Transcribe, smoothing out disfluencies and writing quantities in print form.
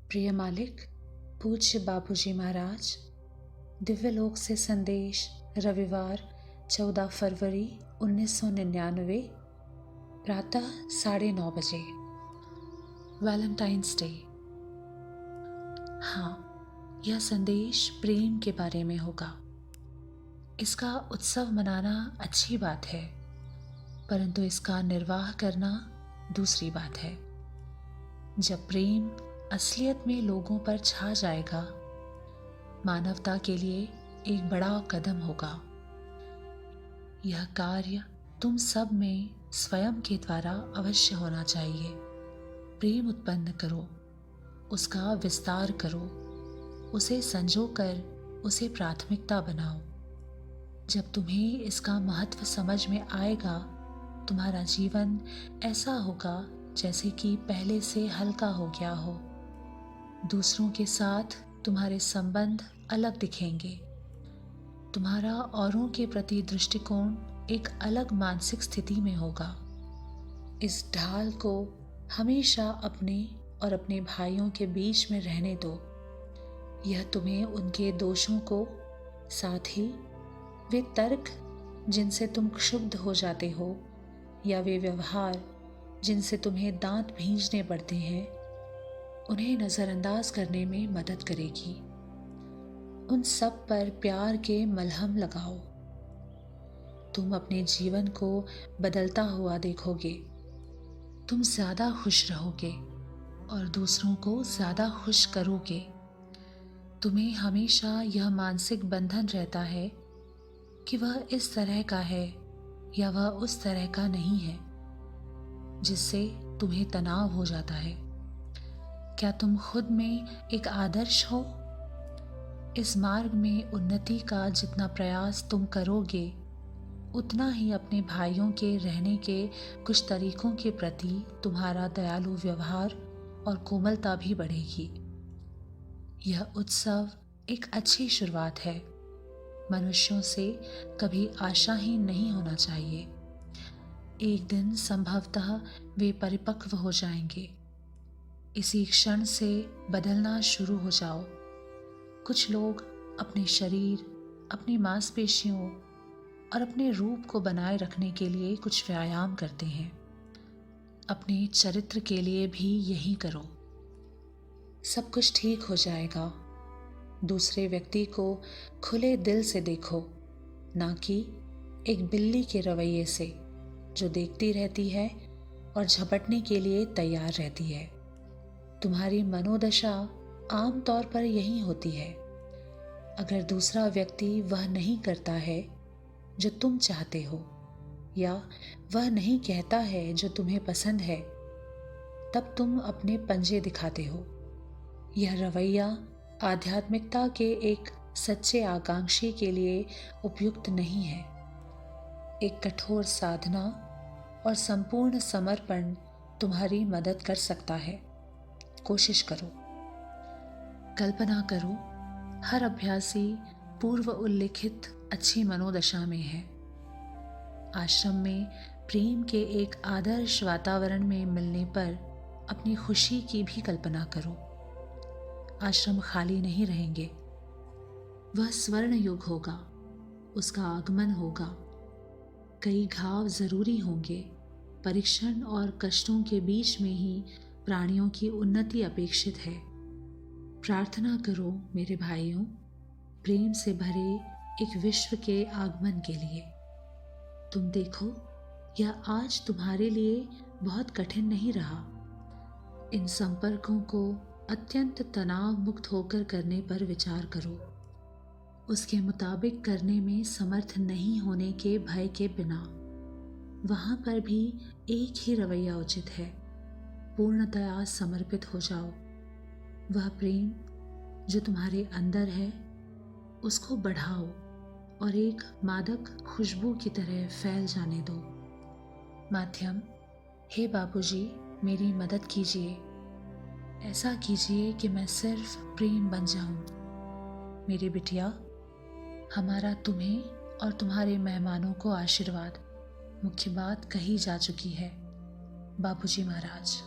प्रिय मालिक, पूज्य बापूजी महाराज, दिव्यलोक से संदेश, रविवार 14 फरवरी 1999, प्रातः 9:30 बजे। Valentine's day. हाँ, यह संदेश प्रेम के बारे में होगा। इसका उत्सव मनाना अच्छी बात है, परंतु इसका निर्वाह करना दूसरी बात है। जब प्रेम असलियत में लोगों पर छा जाएगा, मानवता के लिए एक बड़ा कदम होगा। यह कार्य तुम सब में स्वयं के द्वारा अवश्य होना चाहिए। प्रेम उत्पन्न करो, उसका विस्तार करो, उसे संजोकर उसे प्राथमिकता बनाओ। जब तुम्हें इसका महत्व समझ में आएगा, तुम्हारा जीवन ऐसा होगा जैसे कि पहले से हल्का हो गया हो। दूसरों के साथ तुम्हारे संबंध अलग दिखेंगे। तुम्हारा औरों के प्रति दृष्टिकोण एक अलग मानसिक स्थिति में होगा। इस ढाल को हमेशा अपने और अपने भाइयों के बीच में रहने दो। यह तुम्हें उनके दोषों को, साथ ही वे तर्क जिनसे तुम क्षुब्ध हो जाते हो या वे व्यवहार जिनसे तुम्हें दांत भींजने पड़ते हैं, उन्हें नज़रअंदाज करने में मदद करेगी। उन सब पर प्यार के मलहम लगाओ। तुम अपने जीवन को बदलता हुआ देखोगे। तुम ज़्यादा खुश रहोगे और दूसरों को ज़्यादा खुश करोगे। तुम्हें हमेशा यह मानसिक बंधन रहता है कि वह इस तरह का है या वह उस तरह का नहीं है, जिससे तुम्हें तनाव हो जाता है। क्या तुम खुद में एक आदर्श हो? इस मार्ग में उन्नति का जितना प्रयास तुम करोगे, उतना ही अपने भाइयों के रहने के कुछ तरीकों के प्रति तुम्हारा दयालु व्यवहार और कोमलता भी बढ़ेगी। यह उत्सव एक अच्छी शुरुआत है। मनुष्यों से कभी आशाहीन नहीं होना चाहिए। एक दिन संभवतः वे परिपक्व हो जाएंगे। इसी क्षण से बदलना शुरू हो जाओ। कुछ लोग अपने शरीर, अपनी मांसपेशियों और अपने रूप को बनाए रखने के लिए कुछ व्यायाम करते हैं। अपने चरित्र के लिए भी यही करो। सब कुछ ठीक हो जाएगा। दूसरे व्यक्ति को खुले दिल से देखो, ना कि एक बिल्ली के रवैये से जो देखती रहती है और झपटने के लिए तैयार रहती है। तुम्हारी मनोदशा आम तौर पर यही होती है। अगर दूसरा व्यक्ति वह नहीं करता है जो तुम चाहते हो, या वह नहीं कहता है जो तुम्हें पसंद है, तब तुम अपने पंजे दिखाते हो। यह रवैया आध्यात्मिकता के एक सच्चे आकांक्षी के लिए उपयुक्त नहीं है। एक कठोर साधना और संपूर्ण समर्पण तुम्हारी मदद कर सकता है। कोशिश करो। कल्पना करो, हर अभ्यासी पूर्व उल्लिखित अच्छी मनोदशा में है। आश्रम में प्रेम के एक आदर्श वातावरण में मिलने पर अपनी खुशी की भी कल्पना करो। आश्रम खाली नहीं रहेंगे। वह स्वर्ण युग होगा। उसका आगमन होगा। कई घाव जरूरी होंगे। परीक्षण और कष्टों के बीच में ही प्राणियों की उन्नति अपेक्षित है। प्रार्थना करो मेरे भाइयों, प्रेम से भरे एक विश्व के आगमन के लिए। तुम देखो, यह आज तुम्हारे लिए बहुत कठिन नहीं रहा। इन संपर्कों को अत्यंत तनाव मुक्त होकर करने पर विचार करो। उसके मुताबिक करने में समर्थ नहीं होने के भय के बिना। वहाँ पर भी एक ही रवैया उचित है। पूर्णतया समर्पित हो जाओ। वह प्रेम जो तुम्हारे अंदर है, उसको बढ़ाओ और एक मादक खुशबू की तरह फैल जाने दो। माध्यम, हे बापूजी, मेरी मदद कीजिए। ऐसा कीजिए कि मैं सिर्फ प्रेम बन जाऊं। मेरी बिटिया, हमारा तुम्हें और तुम्हारे मेहमानों को आशीर्वाद। मुख्य बात कही जा चुकी है। बापूजी महाराज।